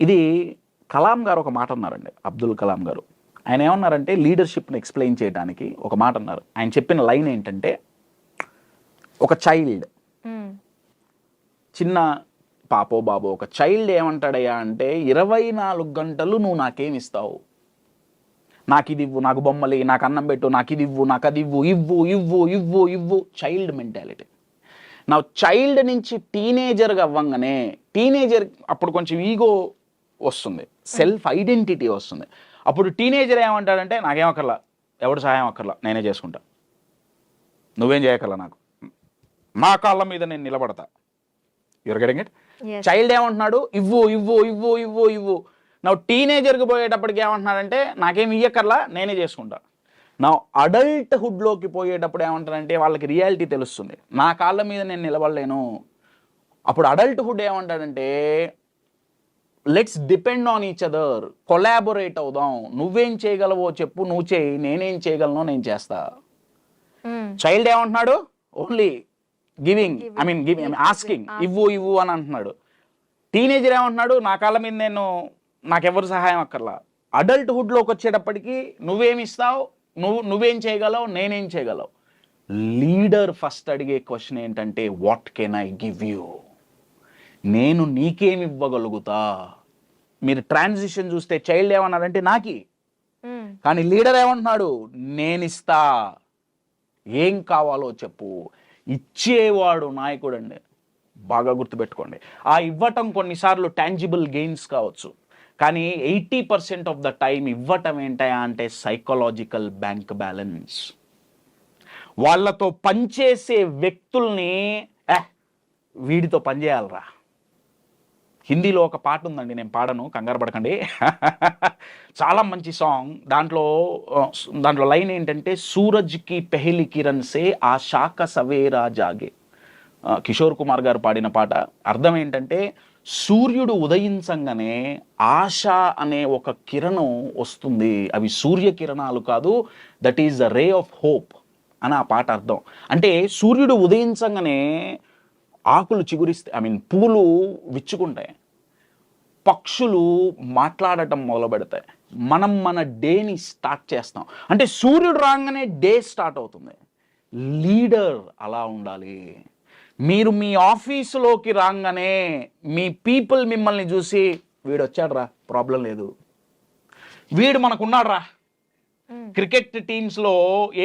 ఇది కలాం గారు ఒక మాట అన్నారండి, అబ్దుల్ కలాం గారు. ఆయన ఏమన్నారంటే లీడర్షిప్ని ఎక్స్ప్లెయిన్ చేయడానికి ఒక మాట అన్నారు. ఆయన చెప్పిన లైన్ ఏంటంటే, ఒక చైల్డ్, చిన్న పాపో బాబో ఒక చైల్డ్ ఏమంటాడయ్యా అంటే, 24 గంటలు నువ్వు నాకేమిస్తావు, నాకు ఇది ఇవ్వు, నాకు బొమ్మలి, నాకు అన్నం పెట్టు, నాకు ఇది ఇవ్వు, నాకు అది ఇవ్వు, ఇవ్వు ఇవ్వు ఇవ్వు ఇవ్వు. Child mentality. నా చైల్డ్ నుంచి టీనేజర్గా అవ్వంగానే, టీనేజర్ అప్పుడు కొంచెం ఈగో వస్తుంది, సెల్ఫ్ ఐడెంటిటీ వస్తుంది. అప్పుడు టీనేజర్ ఏమంటాడంటే, నాకేం అక్కర్లా, ఎవడు సహాయం అక్కర్లా, నేనే చేసుకుంటా, నువ్వేం చేయక్కర్లా, నాకు నా కాళ్ళ మీద నేను నిలబడతా. You're getting it? చైల్డ్ ఏమంటున్నాడు, ఇవ్వు ఇవ్వు ఇవ్వు ఇవ్వు ఇవ్వు. నా టీనేజర్కి పోయేటప్పటికి ఏమంటున్నాడంటే, నాకేం ఇయ్యక్కర్లా, నేనే చేసుకుంటా. నా అడల్ట్హుడ్లోకి పోయేటప్పుడు ఏమంటారంటే, వాళ్ళకి రియాలిటీ తెలుస్తుంది, నా కాళ్ళ మీద నేను నిలబడలేను. అప్పుడు అడల్ట్హుడ్ ఏమంటాడంటే, let's depend on each other, collaborate అవుదాం, నువ్వేం చేయగలవో చెప్పు, నువ్వు చేయి, నేనేం చేయగలనో నేను చేస్తా. చైల్డ్ ఏమంటున్నాడు, only giving, I mean giving, asking, ఇవ్వు ఇవ్వు అని అంటున్నాడు. టీనేజర్ ఏమంటున్నాడు, నా కాళ్ళ మీద నేను, నాకెవరు సహాయం అక్కర్లా. అడల్ట్హుడ్లోకి వచ్చేటప్పటికి నువ్వేమిస్తావు, నువ్వేం చేయగలవు, నేనేం చేయగలవు. లీడర్ ఫస్ట్ అడిగే క్వశ్చన్ ఏంటంటే, what can I give you, నేను నీకేమి ఇవ్వగలుగుతా. మీరు ట్రాన్సిషన్ చూస్తే చైల్డ్ ఏమన్నాడంటే నాకి, కానీ లీడర్ ఏమంటున్నాడు, నేనిస్తా, ఏం కావాలో చెప్పు. ఇచ్చేవాడు నాయకుడు అండి, బాగా గుర్తుపెట్టుకోండి. ఆ ఇవ్వటం కొన్నిసార్లు టాంజిబుల్ గెయిన్స్ కావచ్చు, కానీ 80% ఆఫ్ ద టైం ఇవ్వటం ఏంటయా అంటే సైకలాజికల్ బ్యాంక్ బ్యాలెన్స్. వాళ్ళతో పనిచేసే వ్యక్తుల్ని వీడితో పనిచేయాలరా. హిందీలో ఒక పాట ఉందండి, నేను పాడను, కంగారు పడకండి. చాలా మంచి సాంగ్. దాంట్లో లైన్ ఏంటంటే, సూరజ్కి పెహలి కిరణ్ సే ఆ శాఖ సవేరా జాగే. కిషోర్ కుమార్ గారు పాడిన పాట. అర్థం ఏంటంటే, సూర్యుడు ఉదయించంగానే ఆశ అనే ఒక కిరణం వస్తుంది, అవి సూర్య కిరణాలు కాదు, that is the ray of hope అని ఆ పాట అర్థం. అంటే సూర్యుడు ఉదయించంగానే ఆకులు చిగురిస్తే, ఐ మీన్ పూలు విచ్చుకుంటాయి, పక్షులు మాట్లాడటం మొదలు పెడతాయి, మనం మన డేని స్టార్ట్ చేస్తాం. అంటే సూర్యుడు రాగానే డే స్టార్ట్ అవుతుంది. లీడర్ అలా ఉండాలి. మీరు మీ ఆఫీసులోకి రాగానే మీ పీపుల్ మిమ్మల్ని చూసి, వీడు వచ్చాడు రా, ప్రాబ్లం లేదు, వీడు మనకున్నాడు రా. క్రికెట్ టీమ్స్లో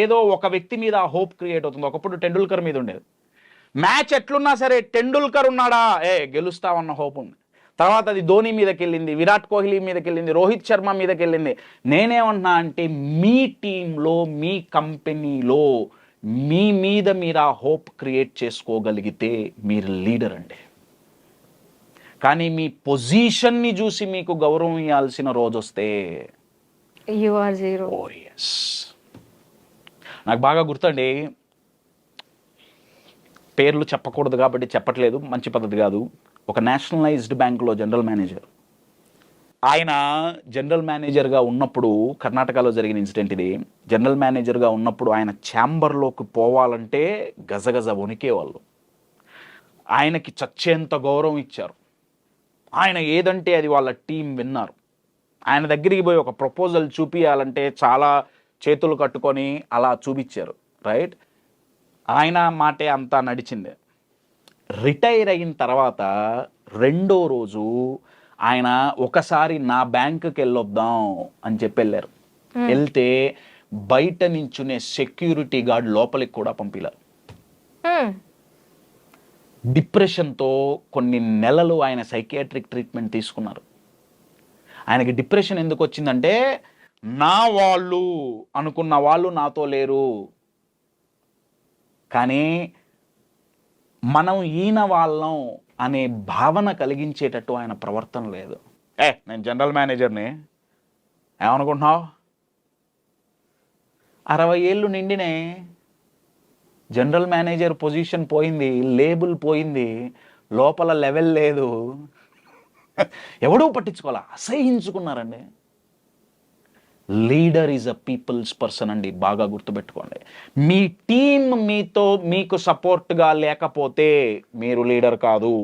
ఏదో ఒక వ్యక్తి మీద హోప్ క్రియేట్ అవుతుంది. ఒకప్పుడు టెండూల్కర్ మీద ఉండేది. మ్యాచ్ ఎట్లున్నా సరే టెండూల్కర్ ఉన్నాడా, గెలుస్తామన్న హోప్ ఉంది. తర్వాత అది ధోని మీదకి వెళ్ళింది, విరాట్ కోహ్లీ మీదకి వెళ్ళింది, రోహిత్ శర్మ మీదకి వెళ్ళింది. నేనేమన్నా అంటే, మీ టీంలో, మీ కంపెనీలో మీ మీద మీరు ఆ హోప్ క్రియేట్ చేసుకోగలిగితే మీరు లీడర్ అండి. కానీ మీ పొజిషన్ని చూసి మీకు గౌరవం ఇవ్వాల్సిన రోజు వస్తే you are zero. Oh yes. నాకు బాగా గుర్తండి, పేర్లు చెప్పకూడదు కాబట్టి చెప్పట్లేదు, మంచి పద్ధతి కాదు. ఒక నేషనలైజ్డ్ బ్యాంకులో జనరల్ మేనేజర్. ఆయన జనరల్ మేనేజర్గా ఉన్నప్పుడు, కర్ణాటకలో జరిగిన ఇన్సిడెంట్ ఇది. జనరల్ మేనేజర్గా ఉన్నప్పుడు ఆయన ఛాంబర్లోకి పోవాలంటే గజగజ వణికేవాళ్ళు. ఆయనకి చచ్చేంత గౌరవం ఇచ్చారు. ఆయన ఏదంటే అది వాళ్ళ టీం విన్నారు. ఆయన దగ్గరికి పోయి ఒక ప్రపోజల్ చూపించాలంటే చాలా చేతులు కట్టుకొని అలా చూపించారు, రైట్. ఆయన మాటే అంతా నడిచింది. రిటైర్ అయిన తర్వాత రెండో రోజు ఆయన ఒకసారి నా బ్యాంకుకి వెళ్ళొద్దాం అని చెప్పి వెళ్ళారు. వెళ్తే బయట నించునే సెక్యూరిటీ గార్డ్ లోపలికి కూడా పంపిలారు. డిప్రెషన్తో కొన్ని నెలలు ఆయన సైకియాట్రిక్ ట్రీట్మెంట్ తీసుకున్నారు. ఆయనకి డిప్రెషన్ ఎందుకు వచ్చిందంటే, నా వాళ్ళు అనుకున్న వాళ్ళు నాతో లేరు, కానీ మనం ఈయన వాళ్ళం అనే భావన కలిగించేటట్టు ఆయన ప్రవర్తన లేదు. నేను జనరల్ మేనేజర్ని, ఏమనుకుంటున్నావు, 60 ఏళ్ళు నిండినే, జనరల్ మేనేజర్ పొజిషన్ పోయింది, లేబుల్ పోయింది, లోపల లెవెల్ లేదు, ఎవడూ పట్టించుకోవాలా, అసహించుకున్నారండి. Leader is a people's person అండి, బాగా గుర్తుపెట్టుకోండి. మీ టీం మీకు సపోర్ట్గా లేకపోతే మీరు లీడర్ కాదు.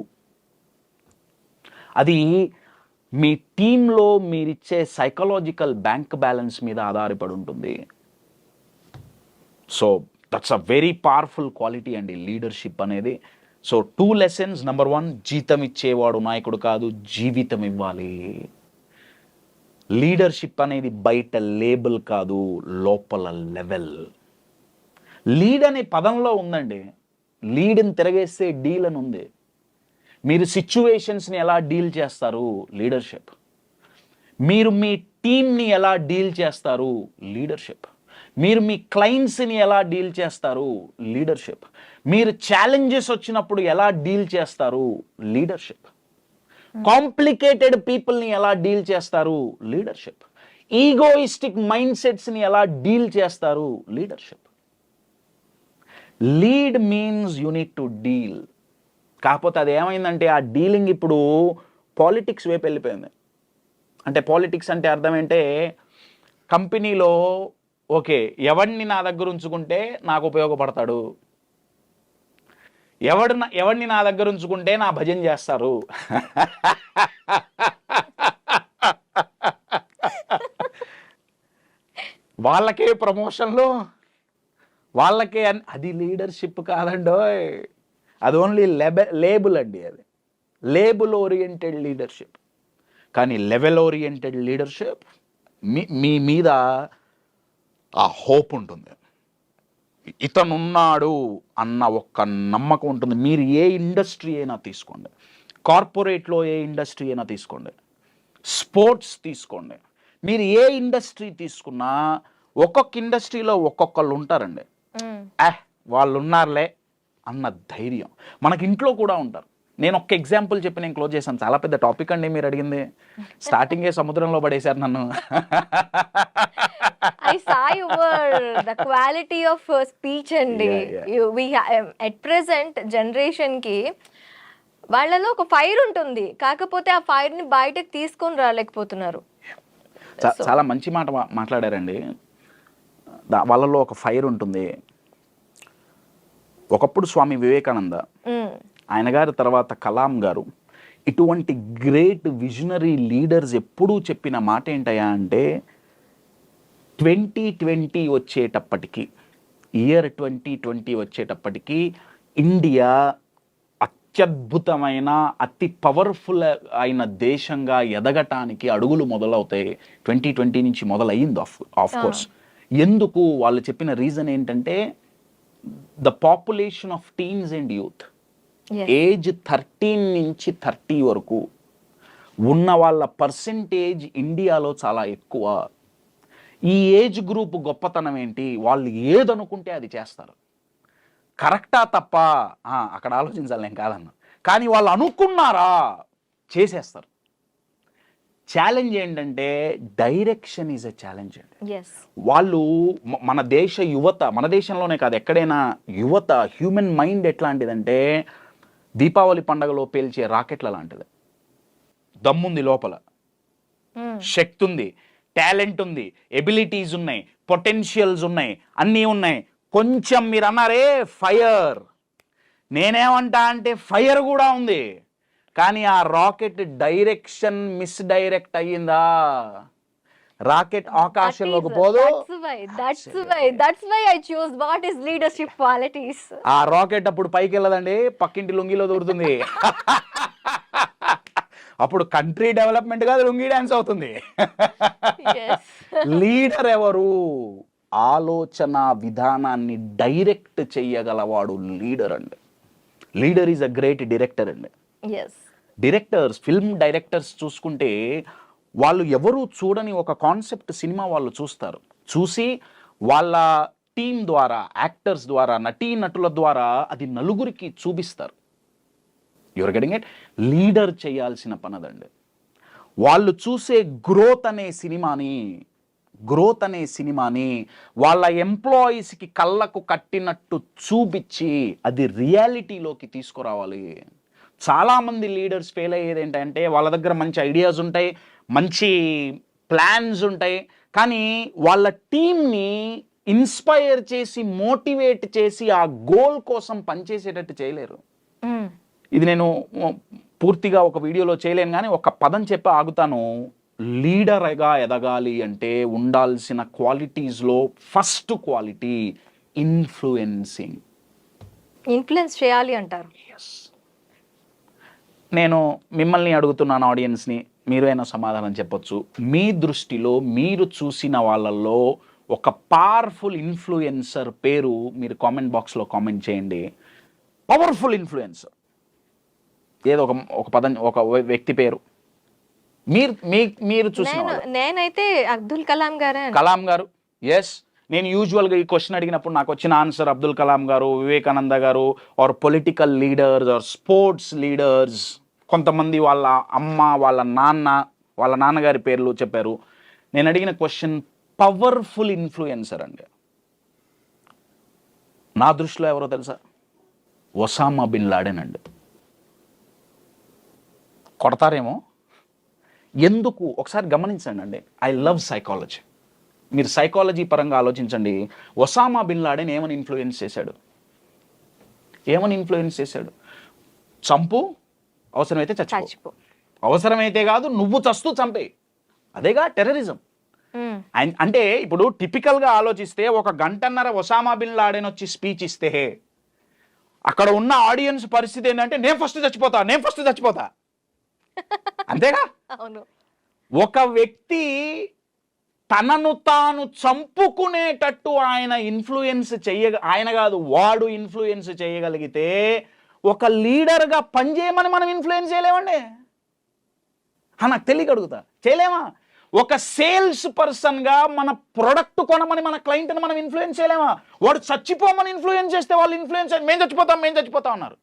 అది మీ టీంలో మీరిచ్చే సైకలాజికల్ బ్యాంక్ బ్యాలెన్స్ మీద ఆధారపడి ఉంటుంది. So that's a very powerful quality అండి లీడర్షిప్ అనేది. So 2 lessons. నెంబర్ 1, జీతం ఇచ్చేవాడు నాయకుడు కాదు, జీవితం ఇవ్వాలి. లీడర్షిప్ అనేది బయట లేబుల్ కాదు, లోపల లెవెల్. లీడ్ అనే పదంలో ఉందండి. లీడ్ని తిరగేస్తే డీల్ అని ఉంది. మీరు సిచ్యువేషన్స్ని ఎలా డీల్ చేస్తారు, లీడర్షిప్. మీరు మీ టీంని ఎలా డీల్ చేస్తారు, లీడర్షిప్. మీరు మీ క్లయింట్స్ని ఎలా డీల్ చేస్తారు, లీడర్షిప్. మీరు ఛాలెంజెస్ వచ్చినప్పుడు ఎలా డీల్ చేస్తారు, లీడర్షిప్. కాంప్లికేటెడ్ పీపుల్ని ఎలా డీల్ చేస్తారు, లీడర్షిప్. ఈగోయిస్టిక్ మైండ్ సెట్స్ని ఎలా డీల్ చేస్తారు, leadership. Lead means you need to deal. కాకపోతే అది ఏమైందంటే ఆ డీలింగ్ ఇప్పుడు పాలిటిక్స్ వైపు వెళ్ళిపోయింది. అంటే పాలిటిక్స్ అంటే అర్థం ఏంటంటే కంపెనీలో ఓకే ఎవరిని నా దగ్గర ఉంచుకుంటే నాకు ఉపయోగపడతాడు, ఎవరిని నా దగ్గర ఉంచుకుంటే నా భజన చేస్తారు, వాళ్ళకే ప్రమోషన్లు, వాళ్ళకే అది లీడర్షిప్ కాదండోయ్. అది ఓన్లీ లేబుల్ అండి. అది లేబుల్ ఓరియంటెడ్ లీడర్షిప్. కానీ లెవెల్ ఓరియంటెడ్ లీడర్షిప్ మీ మీద ఆ హోప్ ఉంటుంది, ఇతనున్నాడు అన్న ఒక్క నమ్మకం ఉంటుంది. మీరు ఏ ఇండస్ట్రీ అయినా తీసుకోండి, కార్పొరేట్లో ఏ ఇండస్ట్రీ అయినా తీసుకోండి, స్పోర్ట్స్ తీసుకోండి, మీరు ఏ ఇండస్ట్రీ తీసుకున్నా ఒక్కొక్క ఇండస్ట్రీలో ఒక్కొక్కళ్ళు ఉంటారండి. వాళ్ళు ఉన్నారులే అన్న ధైర్యం మనకి ఇంట్లో కూడా ఉంటారు. నేను ఒక్క ఎగ్జాంపుల్ చెప్పి నేను క్లోజ్ చేశాను. చాలా పెద్ద టాపిక్ అండి మీరు అడిగింది. స్టార్టింగే సముద్రంలో పడేశారు నన్ను. I saw the quality of speech అండి. We at present generation కి వాళ్ళలో ఒక ఫైర్ ఉంటుంది, కాకపోతే ఆ ఫైర్ ని బయటకు తీసుకొని రాలేకపోతున్నారు. చాలా మంచి మాట మాట్లాడారండి. వాళ్ళలో ఒక ఫైర్ ఉంటుంది. ఒకప్పుడు స్వామి వివేకానంద, ఆయన గారి తర్వాత కలాం గారు, ఇటువంటి గ్రేట్ విజనరీ లీడర్స్ ఎప్పుడూ చెప్పిన మాట ఏంటయ్యా అంటే 2020 వచ్చేటప్పటికి, ఇయర్ 2020 వచ్చేటప్పటికి ఇండియా అత్యద్భుతమైన అతి పవర్ఫుల్ అయిన దేశంగా ఎదగటానికి అడుగులు మొదలవుతాయి. 2020 నుంచి మొదలయ్యింది ఆఫ్ కోర్స్. ఎందుకు వాళ్ళు చెప్పిన రీజన్ ఏంటంటే the population of teens and youth, age 13 నుంచి 30 వరకు ఉన్న వాళ్ళ పర్సెంటేజ్ ఇండియాలో చాలా ఎక్కువ. ఈ ఏజ్ గ్రూప్ గొప్పతనం ఏంటి, వాళ్ళు ఏదనుకుంటే అది చేస్తారు. కరెక్టా తప్ప అక్కడ ఆలోచించాలి, నేను కాదన్నా, కానీ వాళ్ళు అనుకున్నారా చేసేస్తారు. ఛాలెంజ్ ఏంటంటే డైరెక్షన్ ఈజ్ ఎ ఛాలెంజ్ అండి. వాళ్ళు మన దేశ యువత, మన దేశంలోనే కాదు ఎక్కడైనా యువత, హ్యూమన్ మైండ్ ఎట్లాంటిదంటే దీపావళి పండుగలో పేల్చే రాకెట్ల లాంటిది. దమ్ముంది లోపల, శక్తి ఉంది, టాలెంట్ ఉంది, ఎబిలిటీస్ ఉన్నాయి, పొటెన్షియల్స్ ఉన్నాయి, అన్నీ ఉన్నాయి. కొంచెం మీరు అన్నారే ఫైర్, నేనేమంటా అంటే ఫైర్ కూడా ఉంది, కానీ ఆ రాకెట్ డైరెక్షన్ మిస్ డైరెక్ట్ అయ్యిందా, రాకెట్ ఆకాశంలోకి పోదు. That's why I chose what is leadership qualities. ఆ రాకెట్ అప్పుడు పైకి వెళ్ళదండి, పక్కింటి లుంగిలో దూరుతుంది. అప్పుడు కంట్రీ డెవలప్మెంట్ కాదు, లుంగి డాన్స్ అవుతుంది. లీడర్ ఎవరు, ఆలోచన విధానాన్ని డైరెక్ట్ చెయ్యగలవాడు లీడర్ అండి. Leader is a great director అండి. డైరెక్టర్స్, ఫిల్మ్ డైరెక్టర్స్ చూసుకుంటే వాళ్ళు ఎవరు చూడని ఒక కాన్సెప్ట్ సినిమా వాళ్ళు చూస్తారు. చూసి వాళ్ళ టీం ద్వారా, యాక్టర్స్ ద్వారా, నటీనటుల ద్వారా అది నలుగురికి చూపిస్తారు. Your getting it? లీడర్ చేయాల్సిన పనదండి. వాళ్ళు చూసే గ్రోత్ అనే సినిమాని వాళ్ళ ఎంప్లాయీస్కి కళ్ళకు కట్టినట్టు చూపించి అది రియాలిటీలోకి తీసుకురావాలి. చాలామంది లీడర్స్ ఫెయిల్ అయ్యేది ఏంటంటే వాళ్ళ దగ్గర మంచి ఐడియాస్ ఉంటాయి, మంచి ప్లాన్స్ ఉంటాయి, కానీ వాళ్ళ టీంని ఇన్స్పైర్ చేసి, మోటివేట్ చేసి ఆ గోల్ కోసం పనిచేసేటట్టు చేయలేరు. ఇది నేను పూర్తిగా ఒక వీడియోలో చేయలేను కానీ ఒక పదం చెప్పి ఆగుతాను. లీడర్గా ఎదగాలి అంటే ఉండాల్సిన క్వాలిటీస్లో ఫస్ట్ క్వాలిటీ ఇన్ఫ్లుయెన్సింగ్. ఇన్ఫ్లుయెన్స్ చేయాలి అంటారు. నేను మిమ్మల్ని అడుగుతున్నాను, ఆడియన్స్ని, మీరైనా సమాధానం చెప్పొచ్చు. మీ దృష్టిలో మీరు చూసిన వాళ్ళల్లో ఒక పవర్ఫుల్ ఇన్ఫ్లుయెన్సర్ పేరు మీరు కామెంట్ బాక్స్లో కామెంట్ చేయండి. పవర్ఫుల్ ఇన్ఫ్లుయెన్సర్ ఏదో ఒక పదం, ఒక వ్యక్తి పేరు మీరు చూసిన వాళ్ళు. నేనైతే అబ్దుల్ కలాం గారే. కలాం గారు, ఎస్. నేను యూజువల్గా ఈ క్వశ్చన్ అడిగినప్పుడు నాకు వచ్చిన ఆన్సర్ అబ్దుల్ కలాం గారు, వివేకానంద గారు, or political leaders or sports leaders. కొంతమంది వాళ్ళ అమ్మ, వాళ్ళ నాన్నగారి పేర్లు చెప్పారు. నేను అడిగిన క్వశ్చన్ పవర్ఫుల్ ఇన్ఫ్లుయెన్సర్ అండి. నా దృష్టిలో ఎవరో తెలుసా? ఒసామా బిన్ లాడెన్ అండి. కొడతారేమో, ఎందుకు ఒకసారి గమనించండి అండి. I love psychology. మీరు సైకాలజీ పరంగా ఆలోచించండి. ఒసామా బిన్ లాడెన్ ఏమని ఇన్ఫ్లుయెన్స్ చేశాడు? చంపు, అవసరమైతే చచ్చిపో. అవసరమైతే కాదు, నువ్వు చస్తూ చంపే. అదేగా టెర్రరిజం. అంటే ఇప్పుడు టిపికల్గా ఆలోచిస్తే 1 గంటన్నర ఒసామా బిన్ లాడెన్ వచ్చి స్పీచ్ ఇస్తే అక్కడ ఉన్న ఆడియన్స్ పరిస్థితి ఏంటంటే నేను ఫస్ట్ చచ్చిపోతా అంతేగా. అవును. ఒక వ్యక్తి తనను తాను చంపుకునేటట్టు వాడు ఇన్ఫ్లుయెన్స్ చేయగలిగితే ఒక లీడర్గా పనిచేయమని మనం ఇన్ఫ్లుయెన్స్ చేయలేమండి. నాకు తెలియగలుగుతా, చేయలేమా? ఒక సేల్స్ పర్సన్గా మన ప్రొడక్ట్ కొనమని మన క్లయింట్ని మనం ఇన్ఫ్లుయెన్స్ చేయలేమా? వాడు చచ్చిపోమని ఇన్ఫ్లుయెన్స్ చేస్తే వాళ్ళు ఇన్ఫ్లుయెన్స్ మేము చచ్చిపోతాం అన్నారు.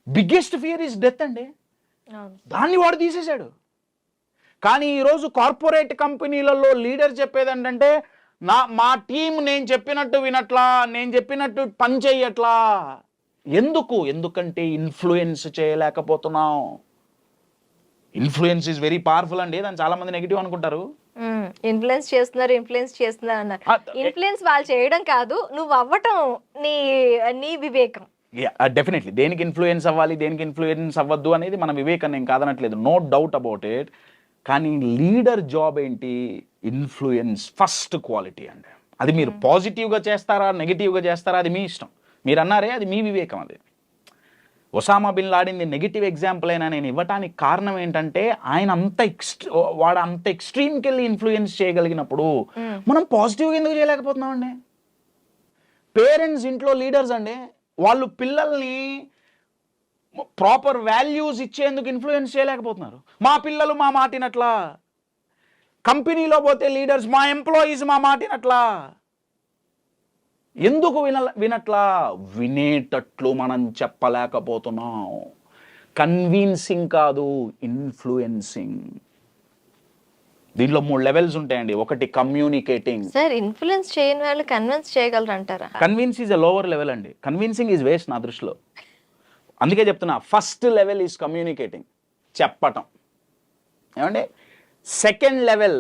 బిగ్గెస్ట్ ఫియర్ ఈజ్ డెత్ అండి. దాన్ని వాడు తీసేశాడు. కానీ ఈరోజు కార్పొరేట్ కంపెనీలలో లీడర్ చెప్పేది ఏంటంటే మా టీం నేను చెప్పినట్టు వినట్లా, నేను చెప్పినట్టు పని చెయ్యట్లా. ఎందుకంటే ఇన్ఫ్లుయెన్స్ చేయలేకపోతున్నాం. ఇన్ఫ్లుయెన్స్ ఈజ్ వెరీ పవర్ఫుల్ అండి. దాన్ని చాలా మంది నెగిటివ్ అనుకుంటారు. ఇన్ఫ్లుయెన్స్ చేస్తున్నారు అన్నారు. ఇన్ఫ్లుయెన్స్ వాళ్ళు చేయడం కాదు, నువ్వు అవ్వటం నీ వివేకం. డెఫినెట్లీ దేనికి ఇన్ఫ్లుయెన్స్ అవ్వాలి, దేనికి ఇన్ఫ్లుయెన్స్ అవ్వద్దు అనేది మన వివేకం, నేను కాదనట్లేదు, నో డౌట్ అబౌట్ ఇట్. కానీ లీడర్ జాబ్ ఏంటి? ఇన్ఫ్లుయెన్స్ ఫస్ట్ క్వాలిటీ అండి. అది మీరు పాజిటివ్గా చేస్తారా, నెగిటివ్గా చేస్తారా, అది మీ ఇష్టం. మీరు అన్నారే, అది మీ వివేకం. అది Osama bin Laden negative example అయినా నేను ఇవ్వటానికి కారణం ఏంటంటే ఆయన వాడు అంత ఎక్స్ట్రీమ్కి వెళ్ళి ఇన్ఫ్లుయెన్స్ చేయగలిగినప్పుడు మనం పాజిటివ్గా ఎందుకు చేయలేకపోతున్నామండి? పేరెంట్స్ ఇంట్లో లీడర్స్ అండి. వాళ్ళు పిల్లల్ని ప్రాపర్ వాల్యూస్ ఇచ్చేందుకు ఇన్ఫ్లుయెన్స్ చేయలేకపోతున్నారు. మా పిల్లలు మా మాటినట్లా. కంపెనీలో పోతే లీడర్స్ మా ఎంప్లాయీస్ మా మాటినట్లా. ఎందుకు వినట్లా? వినేటట్లు మనం చెప్పలేకపోతున్నాం. కన్విన్సింగ్ కాదు, ఇన్ఫ్లుయెన్సింగ్. దీంట్లో 3 లెవెల్స్ ఉంటాయండి. ఒకటి కమ్యూనికేటింగ్. సార్, ఇన్ఫ్లుయెన్స్ చేయని వాళ్ళు కన్విన్స్ చేయగలరు అంటారా? Convince is a lower level అండి. కన్విన్సింగ్ ఈజ్ వేస్ట్ నా దృష్టిలో. అందుకే చెప్తున్నా, ఫస్ట్ లెవెల్ ఈజ్ కమ్యూనికేటింగ్, చెప్పటం. ఏమంటే సెకండ్ లెవెల్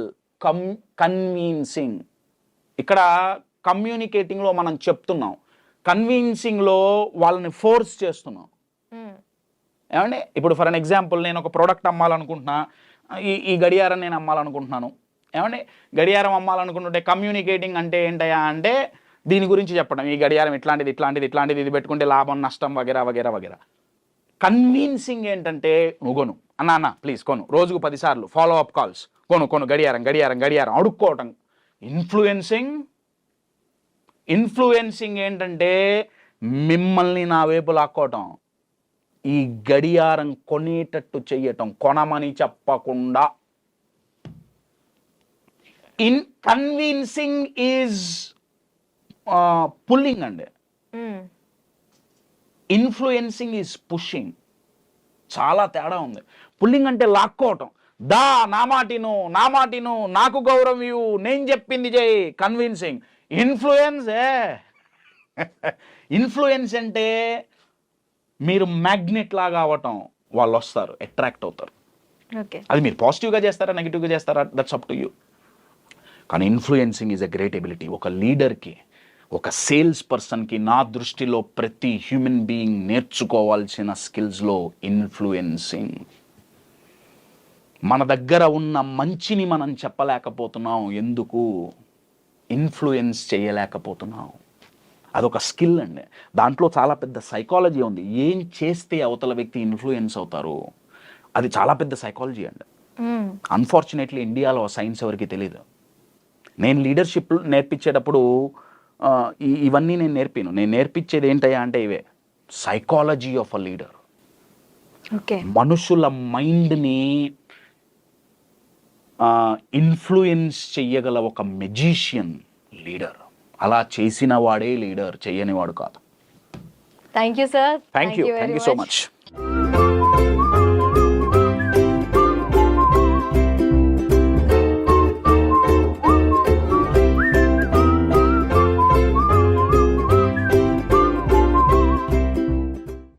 కన్విన్సింగ్. ఇక్కడ కమ్యూనికేటింగ్లో మనం చెప్తున్నాం, కన్విన్సింగ్లో వాళ్ళని ఫోర్స్ చేస్తున్నాం. ఏమంటే ఇప్పుడు ఫర్ అన్ ఎగ్జాంపుల్, నేను ఒక ప్రోడక్ట్ అమ్మాలనుకుంటున్నా, ఈ గడియారం నేను అమ్మాలనుకుంటున్నాను. ఏమంటే గడియారం అమ్మాలనుకుంటుంటే కమ్యూనికేటింగ్ అంటే ఏంటయా అంటే దీని గురించి చెప్పడం, ఈ గడియారం ఇట్లాంటిది, ఇది పెట్టుకుంటే లాభం నష్టం వగేరా వగేరా వగేరా. కన్విన్సింగ్ ఏంటంటే నువ్వు కొను అన్నా ప్లీజ్ కొను, రోజుకు 10 సార్లు ఫాలో అప్ కాల్స్, కొను గడియారం అడుక్కోవటం. ఇన్ఫ్లుయెన్సింగ్ ఏంటంటే మిమ్మల్ని నా వైపు లాక్కోవటం, ఈ గడియారం కొనేటట్టు చెయ్యటం, కొనమని చెప్పకుండా. కన్విన్సింగ్ ఈజ్ పుల్లింగ్ అండి. Influencing is pushing. చాలా తేడా ఉంది. పుల్లింగ్ అంటే లాక్కోవటం, నా మాటిను, నాకు గౌరవం ఇవ్వు, నేను చెప్పింది చేయి. కన్విన్సింగ్. ఇన్ఫ్లుయెన్స్ అంటే మీరు మ్యాగ్నెట్ లాగా అవ్వటం, వాళ్ళు వస్తారు, అట్రాక్ట్ అవుతారు. అది మీరు పాజిటివ్గా చేస్తారా, నెగిటివ్గా చేస్తారా, దట్స్ అప్ టు యూ. కానీ influencing is a great ability. ఒక లీడర్కి ఒక సేల్స్ పర్సన్కి నా దృష్టిలో ప్రతి హ్యూమన్ బీయింగ్ నేర్చుకోవాల్సిన స్కిల్స్లో ఇన్ఫ్లుయెన్సింగ్. మన దగ్గర ఉన్న మంచిని మనం చెప్పలేకపోతున్నాం, ఎందుకు? ఇన్ఫ్లుయెన్స్ చేయలేకపోతున్నాం. అదొక స్కిల్ అండి. దాంట్లో చాలా పెద్ద సైకాలజీ ఉంది. ఏం చేస్తే అవతల వ్యక్తి ఇన్ఫ్లుయెన్స్ అవుతారు, అది చాలా పెద్ద సైకాలజీ అండి. అన్ఫార్చునేట్లీ ఇండియాలో సైన్స్ ఎవరికి తెలియదు. నేను లీడర్షిప్ నేర్పించేటప్పుడు ఇవన్నీ నేను నేర్పించేది ఏంటయ్యా అంటే ఇవే psychology of a leader. Okay. మనుషుల మైండ్ని ఇన్ఫ్లుయెన్స్ చెయ్యగల ఒక మెజీషియన్ లీడర్. అలా చేసిన వాడే లీడర్, చెయ్యనివాడు కాదు. Thank you sir. Thank you so much.